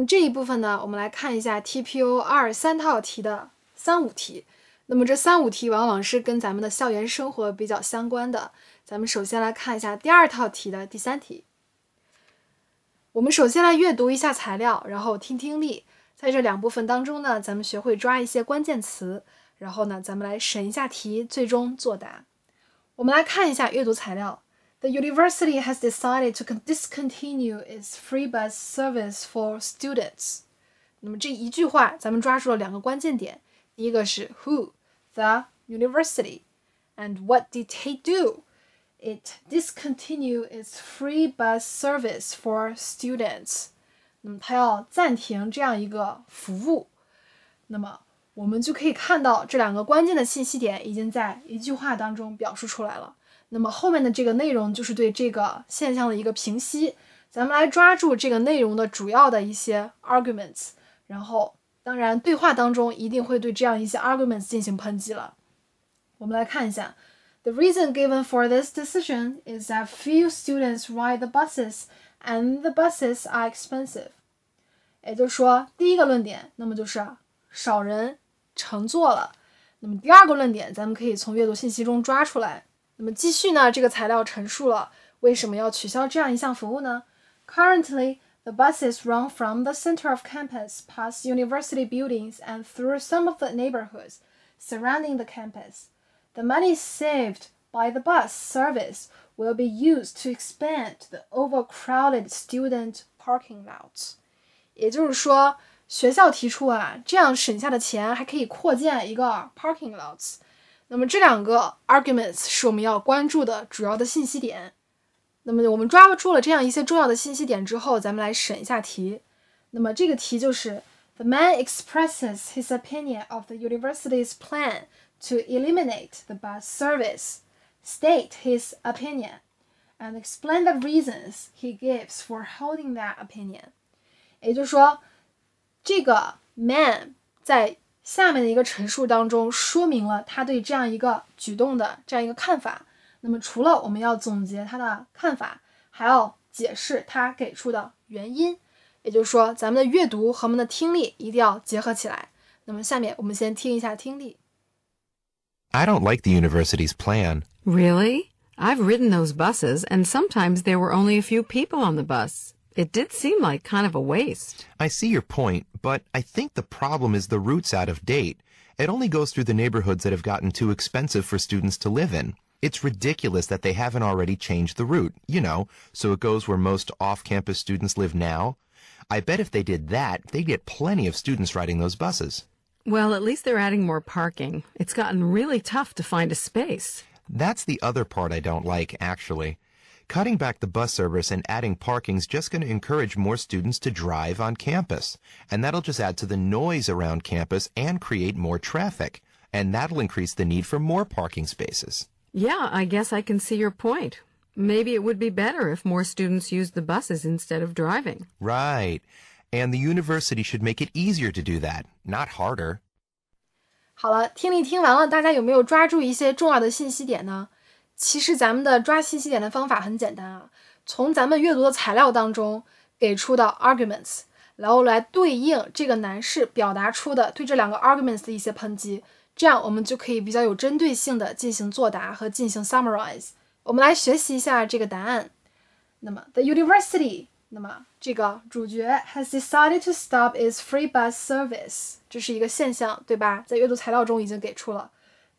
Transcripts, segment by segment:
么这一部分呢，我们来看一下 TPO23套题的3、5题。那么这3、5题往往是跟咱们的校园生活比较相关的。咱们首先来看一下第2套题的第3题。我们首先来阅读一下材料，然后听听力。在这2部分当中呢，咱们学会抓一些关键词，然后呢，咱们来审一下题，最终作答。我们来看一下阅读材料。The university has decided to discontinue its free bus service for students. 那么这一句话，咱们抓住了2个关键点。第一个是 who, the university, and what did it do? It discontinued its free bus service for students. 那么它要暂停这样一个服务。那么我们就可以看到这2个关键的信息点已经在一句话当中表述出来了。那么后面的这个内容就是对这个现象的一个评析。咱们来抓住这个内容的主要的一些 arguments， 然后当然对话当中一定会对这样一些 arguments 进行抨击了。我们来看一下。The reason given for this decision is that few students ride the buses, and the buses are expensive. 也就是说，第一个论点，那么就是少人乘坐了。那么第2个论点，咱们可以从阅读信息中抓出来。那么继续呢，这个材料陈述了为什么要取消这样一项服务呢？ Currently, the buses run from the center of campus, past university buildings, and through some of the neighborhoods surrounding the campus.The money saved by the bus service will be used to expand the overcrowded student parking lots. 也就是说，学校提出这样省下的钱还可以扩建一个 parking lots。那么这2个 arguments 是我们要关注的主要的信息点。那么我们抓住了这样一些重要的信息点之后，咱们来审一下题。那么这个题就是 The man expresses his opinion of the university's plan.To eliminate the bus service, state his opinion, and explain the reasons he gives for holding that opinion. 也就是说，这个 man 在下面的一个陈述当中说明了他对这样一个举动的这样一个看法。那么除了我们要总结他的看法，还要解释他给出的原因。也就是说，咱们的阅读和我们的听力一定要结合起来。那么下面我们先听一下听力。I don't like the university's plan. Really? I've ridden those buses, and sometimes there were only a few people on the bus. It did seem like kind of a waste. I see your point, but I think the problem is the route's out of date. It only goes through the neighborhoods that have gotten too expensive for students to live in. It's ridiculous that they haven't already changed the route, so it goes where most off-campus students live now. I bet if they did that, they'd get plenty of students riding those buses.Well, at least they're adding more parking. It's gotten really tough to find a space. That's the other part I don't like, actually. Cutting back the bus service and adding parking's just going to encourage more students to drive on campus. And that'll just add to the noise around campus and create more traffic. And that'll increase the need for more parking spaces. Yeah, I guess I can see your point. Maybe it would be better if more students used the buses instead of driving. Right.And the university should make it easier to do that, not harder. 好了，听力听完了，大家有没有抓住一些重要的信息点呢？其实咱们的抓信息点的方法很简单啊，从咱们阅读的材料当中给出的 arguments， 然后来对应这个男士表达出的对这2个 arguments 的一些抨击，这样我们就可以比较有针对性的进行作答和进行 summarize。我们来学习一下这个答案。那么 the university， 那么这个主角 has decided to stop its free bus service， 这是一个现象，对吧？在阅读材料中已经给出了。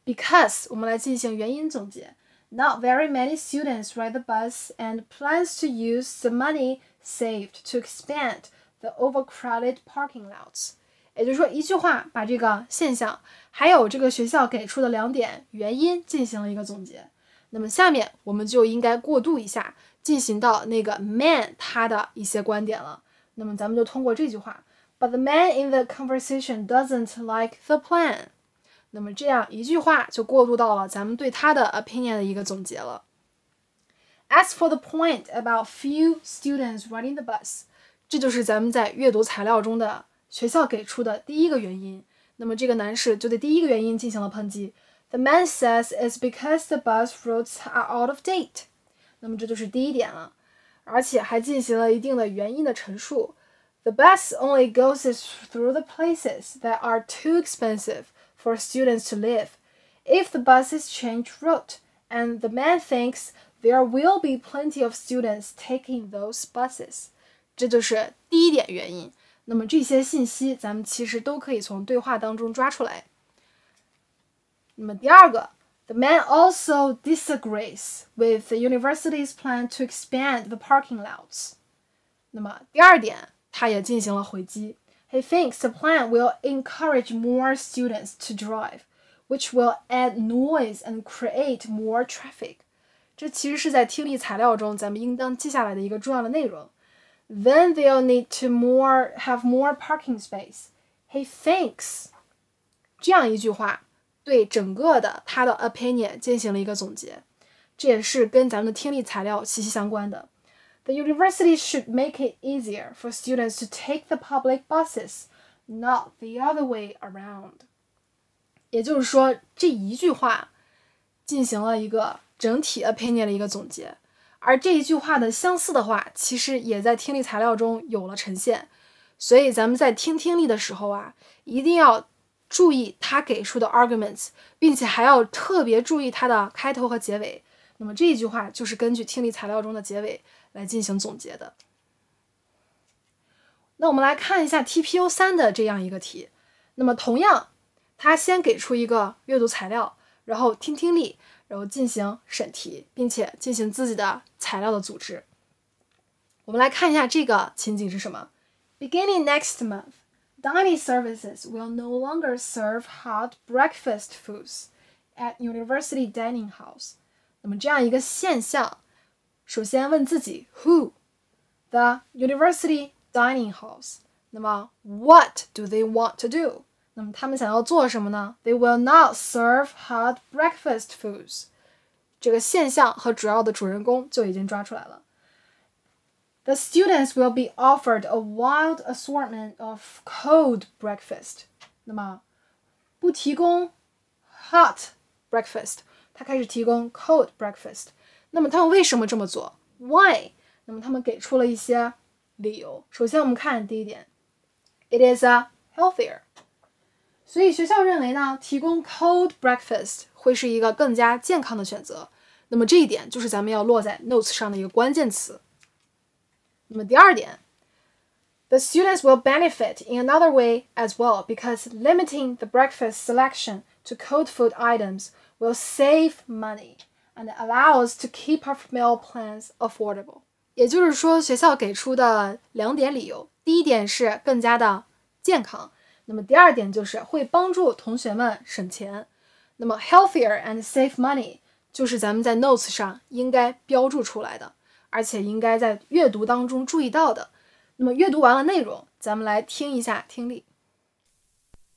Because 我们来进行原因总结。Not very many students ride the bus and plans to use the money saved to expand the overcrowded parking lots. 也就是说，一句话把这个现象还有这个学校给出的2点原因进行了一个总结。那么下面我们就应该过渡一下，进行到那个 man 他的一些观点了。那么咱们就通过这句话 But the man in the conversation doesn't like the plan. 那么这样一句话就过渡到了咱们对他的 opinion 的一个总结了。As for the point about few students riding the bus， 这就是咱们在阅读材料中的学校给出的第一个原因。那么这个男士就对第一个原因进行了抨击。The man says it's because the bus routes are out of date. 那么这就是第一点了，而且还进行了一定的原因的陈述。The bus only goes through the places that are too expensive for students to live. If the buses change route, and the man thinks there will be plenty of students taking those buses. 这就是第一点原因。那么这些信息咱们其实都可以从对话当中抓出来。那么第二个 The man also disagrees with the university's plan to expand the parking lots. 那么第二点他也进行了回击。He thinks the plan will encourage more students to drive, which will add noise and create more traffic. 这其实是在听力材料中咱们应当记下来的一个重要的内容。Then they'll need to have more parking space. He thinks. 这样一句话对整个的他的 opinion 进行了一个总结，这也是跟咱们的听力材料息息相关的。The university should make it easier for students to take the public buses, not the other way around. 也就是说，这一句话进行了一个整体 opinion 的一个总结，而这一句话的相似的话，其实也在听力材料中有了呈现。所以咱们在听力的时候啊，一定要注意他给出的 arguments， 并且还要特别注意它的开头和结尾。那么这一句话就是根据听力材料中的结尾来进行总结的。那我们来看一下 TPO 3的这样一个题。那么同样，他先给出一个阅读材料，然后听力，然后进行审题，并且进行自己的材料的组织。我们来看一下这个情景是什么。Beginning next month, dining services will no longer serve hot breakfast foods at university dining house. 那么这样一个现象，首先问自己 Who? The university dining house. 那么 What do they want to do? 那么他们想要做什么呢？ They will not serve hot breakfast foods. 这个现象和主要的主人公就已经抓出来了。The students will be offered a wide assortment of cold breakfast. 那么不提供 hot breakfast, 他开始提供 cold breakfast. 那么他们为什么这么做 ？Why? 那么他们给出了一些理由。首先我们看第一点 ，It is healthier. 所以学校认为呢，提供 cold breakfast 会是一个更加健康的选择。那么这一点就是咱们要落在 notes 上的一个关键词。那么第二点 The students will benefit in another way as well because limiting the breakfast selection to cold food items will save money and allow us to keep our meal plans affordable. 也就是说，学校给出的2点理由，第一点是更加的健康，那么第二点就是会帮助同学们省钱。那么 healthier and save money 就是咱们在 notes 上应该标注出来的，而且应该在阅读当中注意到的。那么阅读完了内容，咱们来听一下听力。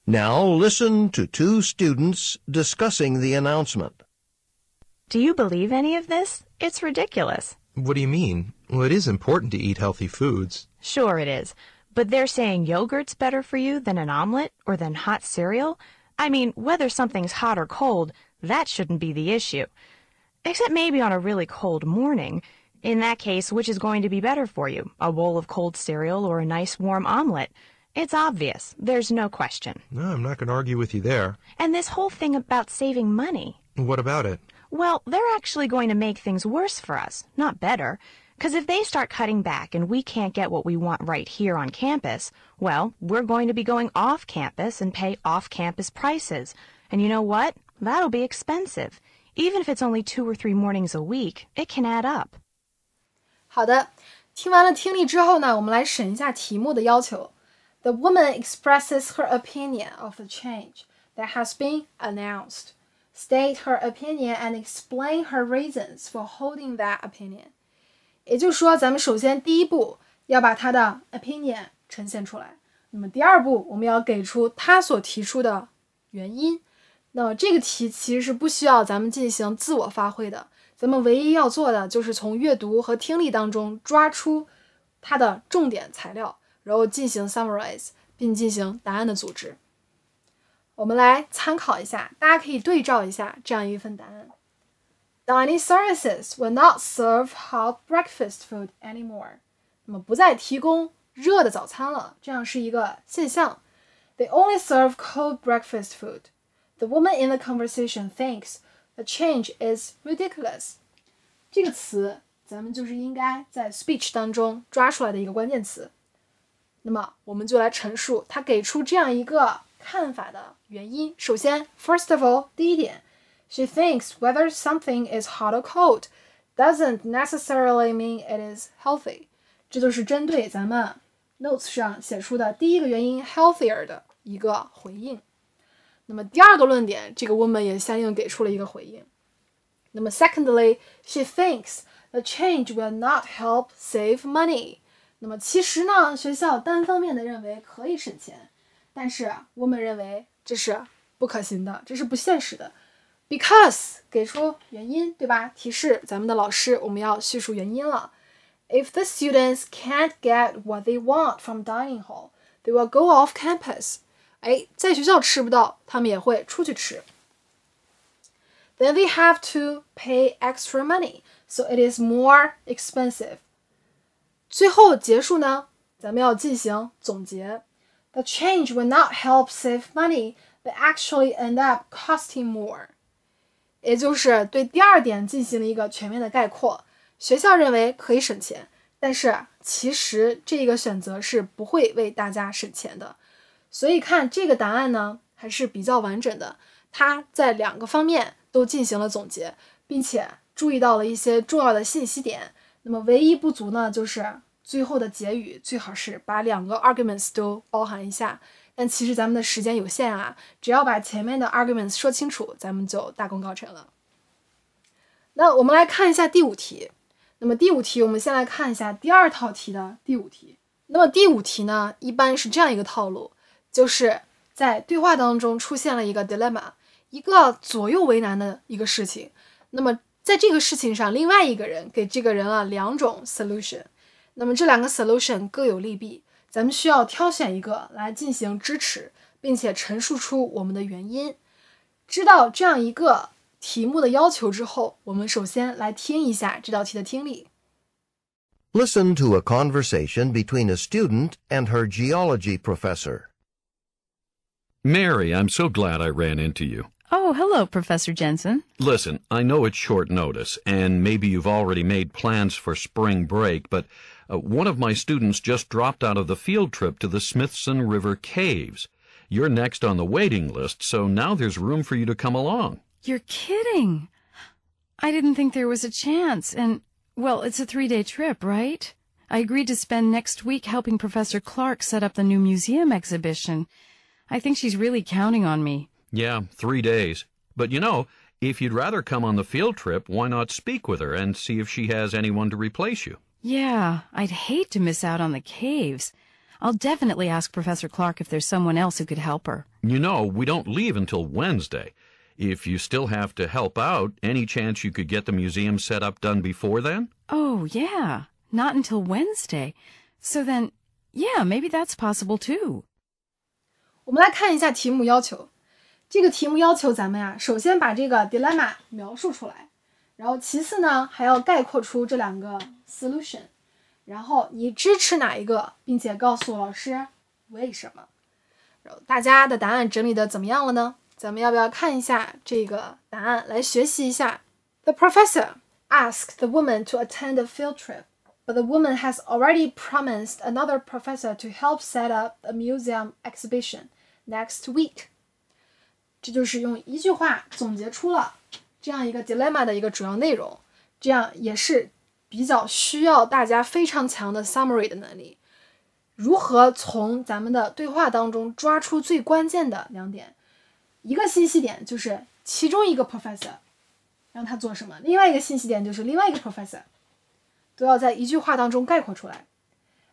Now listen to two students discussing the announcement. Do you believe any of this? It's ridiculous. What do you mean? Well, it is important to eat healthy foods. Sure it is. But they're saying yogurt's better for you than an omelet or than hot cereal? I mean, whether something's hot or cold, that shouldn't be the issue. Except maybe on a really cold morning. In that case, which is going to be better for you? A bowl of cold cereal or a nice warm omelet? It's obvious. There's no question. No, I'm not going to argue with you there. And this whole thing about saving money. What about it? Well, they're actually going to make things worse for us, not better. Because if they start cutting back and we can't get what we want right here on campus, well, we're going to be going off campus and pay off-campus prices. And you know what? That'll be expensive. Even if it's only 2 or 3 mornings a week, it can add up. 好的，听完了听力之后呢，我们来审一下题目的要求。The woman expresses her opinion of the change that has been announced. State her opinion and explain her reasons for holding that opinion. 也就是说，咱们首先第一步要把她的 opinion 呈现出来，那么第二步我们要给出她所提出的原因。那么这个题其实是不需要咱们进行自我发挥的，咱们唯一要做的就是从阅读和听力当中抓出它的重点材料，然后进行 summarize 并进行答案的组织。我们来参考一下，大家可以对照一下这样一份答案。Dining services will not serve hot breakfast food anymore. 那么不再提供热的早餐了，这样是一个现象。They only serve cold breakfast food. The woman in the conversation thinks the change is ridiculous. 这个词咱们就是应该在 speech 当中抓出来的一个关键词。那么我们就来陈述他给出这样一个看法的原因。首先 first of all 第一点 She thinks whether something is hot or cold doesn't necessarily mean it is healthy. 这就是针对咱们 notes 上写出的第一个原因 healthier 的一个回应。那么第二个论点，这个 woman 也相应给出了一个回应。那么 secondly, she thinks the change will not help save money. 那么其实呢，学校单方面的认为可以省钱，但是 woman 认为这是不可行的，这是不现实的。Because 给出原因，对吧？提示咱们的老师，我们要叙述原因了。If the students can't get what they want from dining hall, they will go off campus. 在学校吃不到，他们也会出去吃。Then they have to pay extra money, so it is more expensive. 最后结束呢，咱们要进行总结。The change will not help save money, but actually end up costing more. 也就是对第二点进行了一个全面的概括。学校认为可以省钱，但是其实这个选择是不会为大家省钱的。所以看这个答案呢，还是比较完整的。它在两个方面都进行了总结，并且注意到了一些重要的信息点。那么唯一不足呢，就是最后的结语最好是把两个 arguments 都包含一下。但其实咱们的时间有限啊，只要把前面的 arguments 说清楚，咱们就大功告成了。那我们来看一下第五题。那么第五题，我们先来看一下第二套题的第五题。那么第五题呢，一般是这样一个套路，就是在对话当中出现了一个 dilemma， 一个左右为难的一个事情。那么在这个事情上，另外一个人给这个人了两种 solution。那么这两个 solution 各有利弊，咱们需要挑选一个来进行支持，并且陈述出我们的原因。知道这样一个题目的要求之后，我们首先来听一下这道题的听力。Listen to a conversation between a student and her geology professor. Mary, I'm so glad I ran into you. Oh, hello, Professor Jensen. Listen, I know it's short notice, and maybe you've already made plans for spring break, but one of my students just dropped out of the field trip to the Smithson River Caves. You're next on the waiting list, so now there's room for you to come along. You're kidding. I didn't think there was a chance, and, well, it's a 3-day trip, right? I agreed to spend next week helping Professor Clark set up the new museum exhibition. I think she's really counting on me. Yeah, 3 days. But you know, if you'd rather come on the field trip, why not speak with her and see if she has anyone to replace you? Yeah, I'd hate to miss out on the caves. I'll definitely ask Professor Clark if there's someone else who could help her. You know, we don't leave until Wednesday. If you still have to help out, any chance you could get the museum set up done before then? Oh, yeah. Not until Wednesday. So then, yeah, maybe that's possible too. 我们来看一下题目要求。这个题目要求咱们呀，首先把这个 dilemma 描述出来，然后其次呢，还要概括出这两个 solution， 然后你支持哪一个，并且告诉老师为什么。然后大家的答案整理的怎么样了呢？咱们要不要看一下这个答案来学习一下？ The professor asked the woman to attend a field trip, but the woman has already promised another professor to help set up a museum exhibition next week. 这就是用一句话总结出了这样一个 dilemma 的一个主要内容，这样也是比较需要大家非常强的 summary 的能力。如何从咱们的对话当中抓出最关键的两点？一个信息点就是其中一个 professor 让他做什么，另外一个信息点就是另外一个 professor 都要在一句话当中概括出来。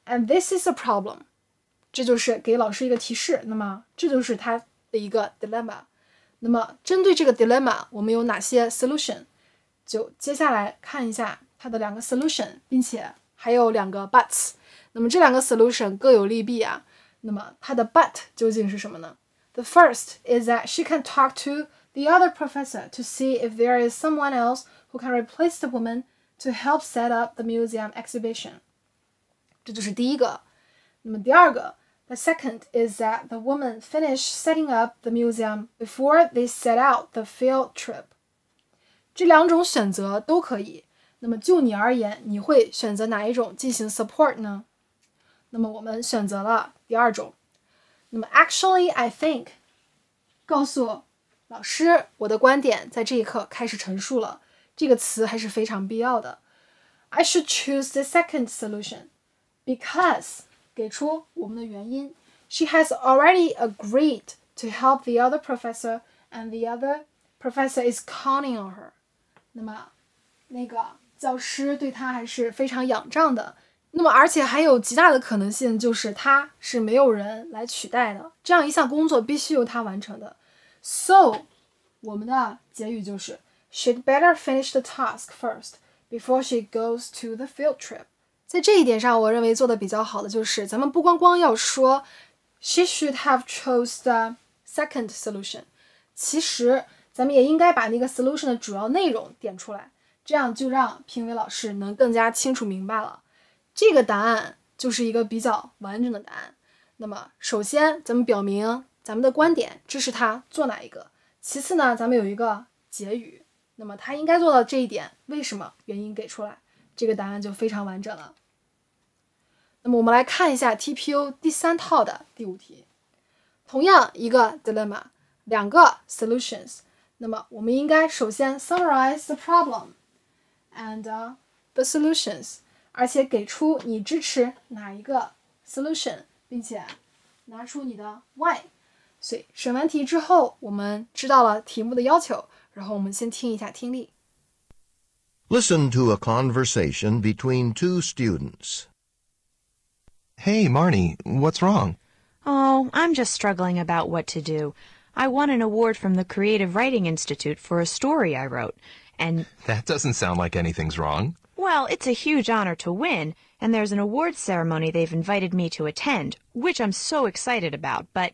And this is a problem， 这就是给老师一个提示，那么这就是他的一个 dilemma。那么针对这个 dilemma 我们有哪些 solution， 就接下来看一下它的两个 solution， 并且还有两个 buts。 那么这两个 solution 各有利弊啊，那么它的 but 究竟是什么呢？ The first is that she can talk to the other professor to see if there is someone else who can replace the woman to help set up the museum exhibition。 这就是第一个。那么第二个 The second is that the woman finished setting up the museum before they set out the field trip. 这两种选择都可以。那么就你而言，你会选择哪一种进行 support 呢？那么我们选择了第二种。那么 actually I think 告诉老师我的观点在这一刻开始陈述了，这个词还是非常必要的。I should choose the second solution because 给出我们的原因。She has already agreed to help the other professor and the other professor is counting on her. 那么那个教师对她还是非常仰仗的。那么而且还有极大的可能性就是她是没有人来取代的，这样一项工作必须由她完成的。So 我们的结语就是 She'd better finish the task first before she goes to the field trip. 在这一点上我认为做的比较好的就是咱们不光要说 She should have chose the second solution. 其实咱们也应该把那个 solution 的主要内容点出来，这样就让评委老师能更加清楚明白了。这个答案就是一个比较完整的答案。那么首先咱们表明咱们的观点支持他做哪一个，其次呢咱们有一个结语，那么他应该做到这一点，为什么，原因给出来，这个答案就非常完整了。那么我们来看一下 TPO 第3套的第5题，同样一个 dilemma， 两个 solutions， 那么我们应该首先 summarize the problem and the solutions， 而且给出你支持哪一个 solution， 并且拿出你的 why。 所以审完题之后我们知道了题目的要求，然后我们先听一下听力。 Listen to a conversation between two students. Hey, Marnie, what's wrong? Oh, I'm just struggling about what to do. I won an award from the Creative Writing Institute for a story I wrote, and... That doesn't sound like anything's wrong. Well, it's a huge honor to win, and there's an awards ceremony they've invited me to attend, which I'm so excited about, but...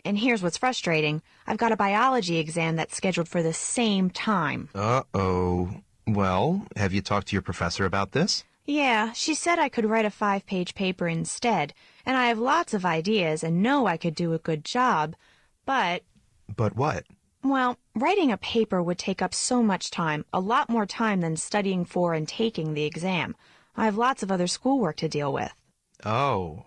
And here's what's frustrating. I've got a biology exam that's scheduled for the same time. Uh-oh. Well, have you talked to your professor about this? Yeah, she said I could write a 5-page paper instead, and I have lots of ideas and know I could do a good job, but... But what? Well, writing a paper would take up so much time, a lot more time than studying for and taking the exam. I have lots of other schoolwork to deal with. Oh.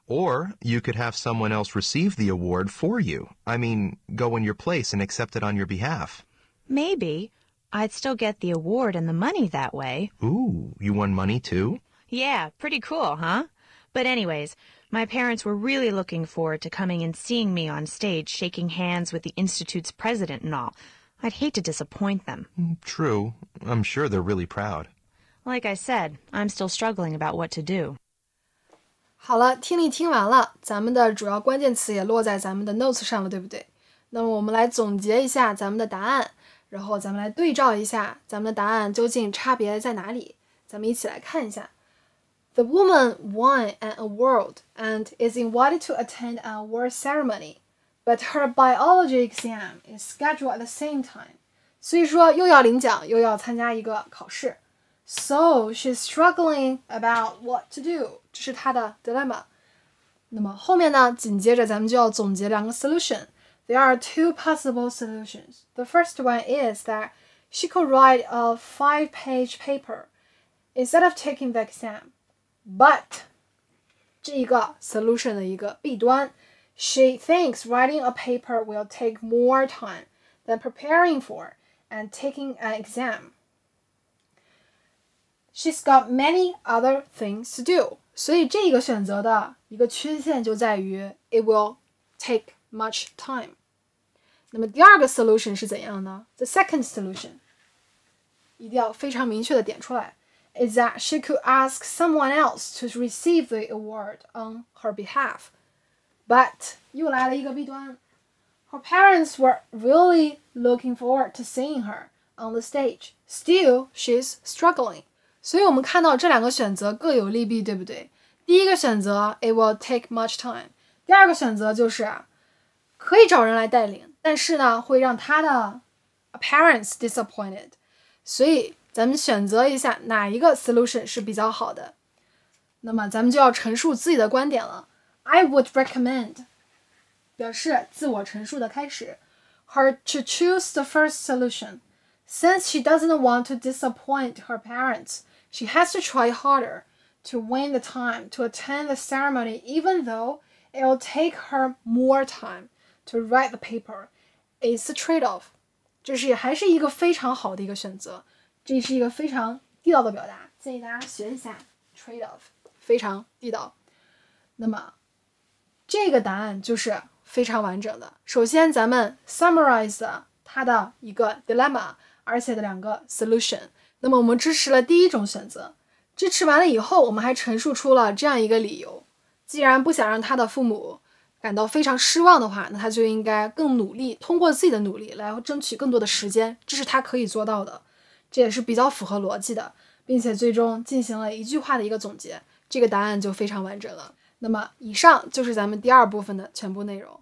Or you could have someone else receive the award for you. I mean, go in your place and accept it on your behalf. Maybe. I'd still get the award and the money that way. Ooh, you won money too? Yeah, pretty cool, huh? But anyways, my parents were really looking forward to coming and seeing me on stage shaking hands with the Institute's president and all. I'd hate to disappoint them. True. I'm sure they're really proud. Like I said, I'm still struggling about what to do. 好了，听力听完了，咱们的主要关键词也落在咱们的 notes 上了，对不对？那么我们来总结一下咱们的答案，然后咱们来对照一下咱们的答案究竟差别在哪里，咱们一起来看一下。The woman won an award and is invited to attend an award ceremony, but her biology exam is scheduled at the same time. 所以说又要领奖又要参加一个考试。So she's struggling about what to do. 这是她的 dilemma. 那么后面呢，紧接着咱们就要总结两个 solution. There are two possible solutions. The first one is that she could write a 5-page paper instead of taking the exam. But 这一个 solution 的一个弊端 she thinks writing a paper will take more time than preparing for and taking an exam. She's got many other things to do. 所以这个选择的一个缺陷就在于 it will take much time. 那么第二个 solution 是怎样呢？ The second solution 一定要非常明确的点出来 is that she could ask someone else to receive the award on her behalf. But 又来了一个弊端 her parents were really looking forward to seeing her on the stage. Still, she's struggling. 所以我们看到这两个选择各有利弊，对不对？第一个选择 it will take much time. 第二个选择就是可以找人来带领，但是呢会让他的 parents disappointed. 所以咱们选择一下哪一个 solution 是比较好的。那么咱们就要陈述自己的观点了。I would recommend 表示自我陈述的开始。Her to choose the first solution. Since she doesn't want to disappoint her parents, she has to try harder to win the time to attend the ceremony even though it will take her more time to write the paper. It's a trade-off. 这是还是一个非常好的一个选择，这是一个非常地道的表达，建议大家学一下 trade-off， 非常地道。那么这个答案就是非常完整的。首先咱们 summarize 了它的一个 dilemma， 而且的2个 solution。那么我们支持了第一种选择，支持完了以后，我们还陈述出了这样一个理由：既然不想让他的父母感到非常失望的话，那他就应该更努力，通过自己的努力来争取更多的时间，这是他可以做到的，这也是比较符合逻辑的，并且最终进行了一句话的一个总结，这个答案就非常完整了。那么以上就是咱们第2部分的全部内容。